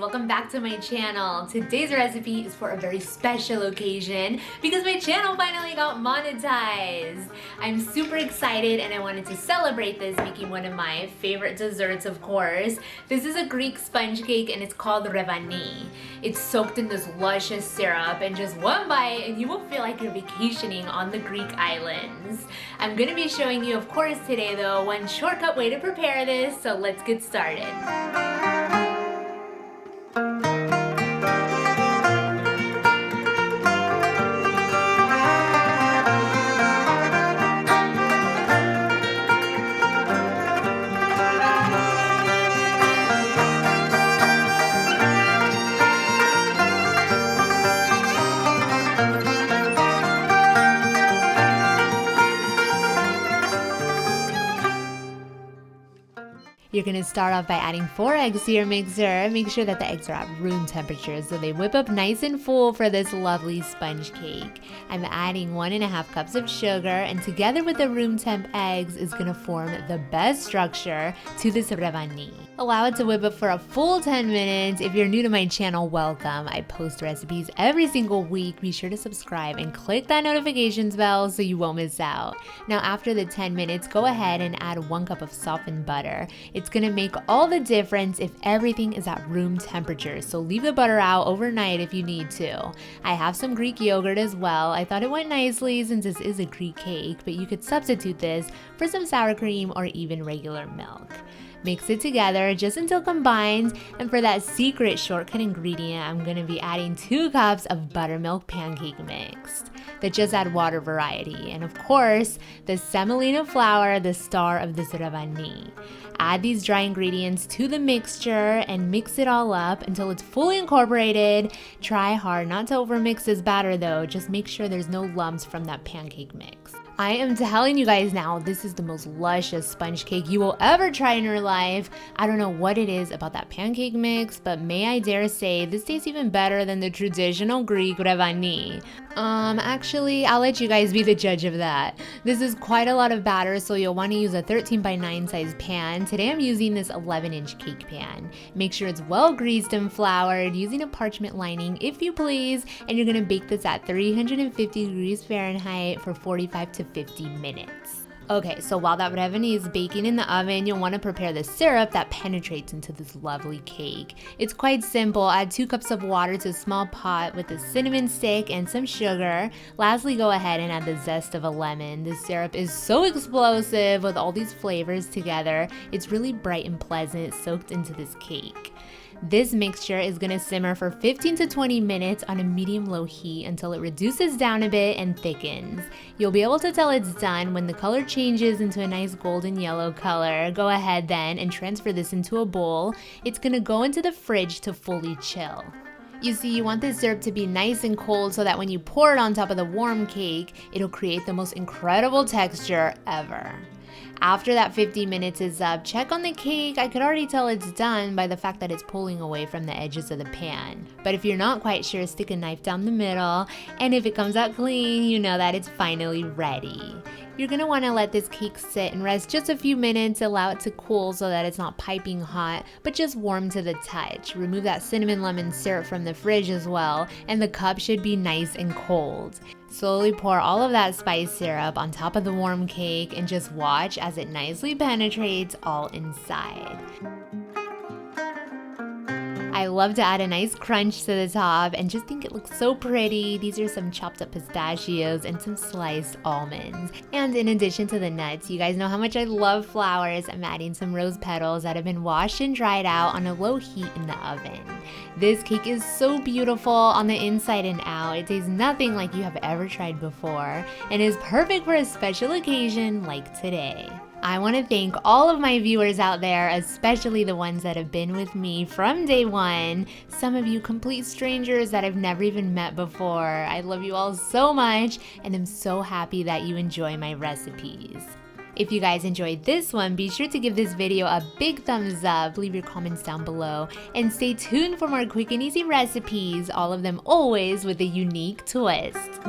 welcome back to my channel. Today's recipe is for a very special occasion because my channel finally got monetized. I'm super excited and I wanted to celebrate this making one of my favorite desserts, of course. This is a Greek sponge cake and it's called Revani. It's soaked in this luscious syrup, and just one bite and you will feel like you're vacationing on the Greek islands. I'm going to be showing you, of course, today though, one shortcut way to prepare this, so let's get started. You're going to start off by adding 4 eggs to your mixer. Make sure that the eggs are at room temperature so they whip up nice and full for this lovely sponge cake. I'm adding 1.5 cups of sugar, and together with the room temp eggs is going to form the best structure to this Revani. Allow it to whip up for a full 10 minutes. If you're new to my channel, welcome. I post recipes every single week. Be sure to subscribe and click that notifications bell so you won't miss out. Now after the 10 minutes, go ahead and add 1 cup of softened butter. It's gonna make all the difference if everything is at room temperature, so leave the butter out overnight if you need to. I have some Greek yogurt as well. I thought it went nicely since this is a Greek cake, but you could substitute this for some sour cream or even regular milk. Mix it together just until combined, and for that secret shortcut ingredient, I'm going to be adding 2 cups of buttermilk pancake mixed. The just add water variety, and of course, the semolina flour, the star of this Revani. Add these dry ingredients to the mixture and mix it all up until it's fully incorporated. Try hard not to overmix this batter though, just make sure there's no lumps from that pancake mix. I am telling you guys now, this is the most luscious sponge cake you will ever try in your life. I don't know what it is about that pancake mix, but may I dare say this tastes even better than the traditional Greek Revani. Actually, I'll let you guys be the judge of that. This is quite a lot of batter, so you'll want to use a 13x9 size pan. Today I'm using this 11-inch cake pan. Make sure it's well greased and floured, using a parchment lining if you please, and you're gonna bake this at 350 degrees Fahrenheit for 45 to 50 minutes. Okay, so while that Revani is baking in the oven, you'll want to prepare the syrup that penetrates into this lovely cake. It's quite simple. Add 2 cups of water to a small pot with a cinnamon stick and some sugar. Lastly, go ahead and add the zest of a lemon. This syrup is so explosive with all these flavors together. It's really bright and pleasant, soaked into this cake. This mixture is going to simmer for 15 to 20 minutes on a medium-low heat until it reduces down a bit and thickens. You'll be able to tell it's done when the color changes into a nice golden yellow color. Go ahead then and transfer this into a bowl. It's going to go into the fridge to fully chill. You see, you want this syrup to be nice and cold so that when you pour it on top of the warm cake, it'll create the most incredible texture ever. After that 50 minutes is up, check on the cake. I could already tell it's done by the fact that it's pulling away from the edges of the pan. But if you're not quite sure, stick a knife down the middle, and if it comes out clean, you know that it's finally ready. You're going to want to let this cake sit and rest just a few minutes, allow it to cool so that it's not piping hot, but just warm to the touch. Remove that cinnamon lemon syrup from the fridge as well, and the cup should be nice and cold. Slowly pour all of that spice syrup on top of the warm cake and just watch as it nicely penetrates all inside. I love to add a nice crunch to the top and just think it looks so pretty. These are some chopped up pistachios and some sliced almonds. And in addition to the nuts, you guys know how much I love flowers. I'm adding some rose petals that have been washed and dried out on a low heat in the oven. This cake is so beautiful on the inside and out. It tastes nothing like you have ever tried before and is perfect for a special occasion like today. I want to thank all of my viewers out there, especially the ones that have been with me from day one. Some of you complete strangers that I've never even met before. I love you all so much, and I'm so happy that you enjoy my recipes. If you guys enjoyed this one, be sure to give this video a big thumbs up, leave your comments down below, and stay tuned for more quick and easy recipes, all of them always with a unique twist.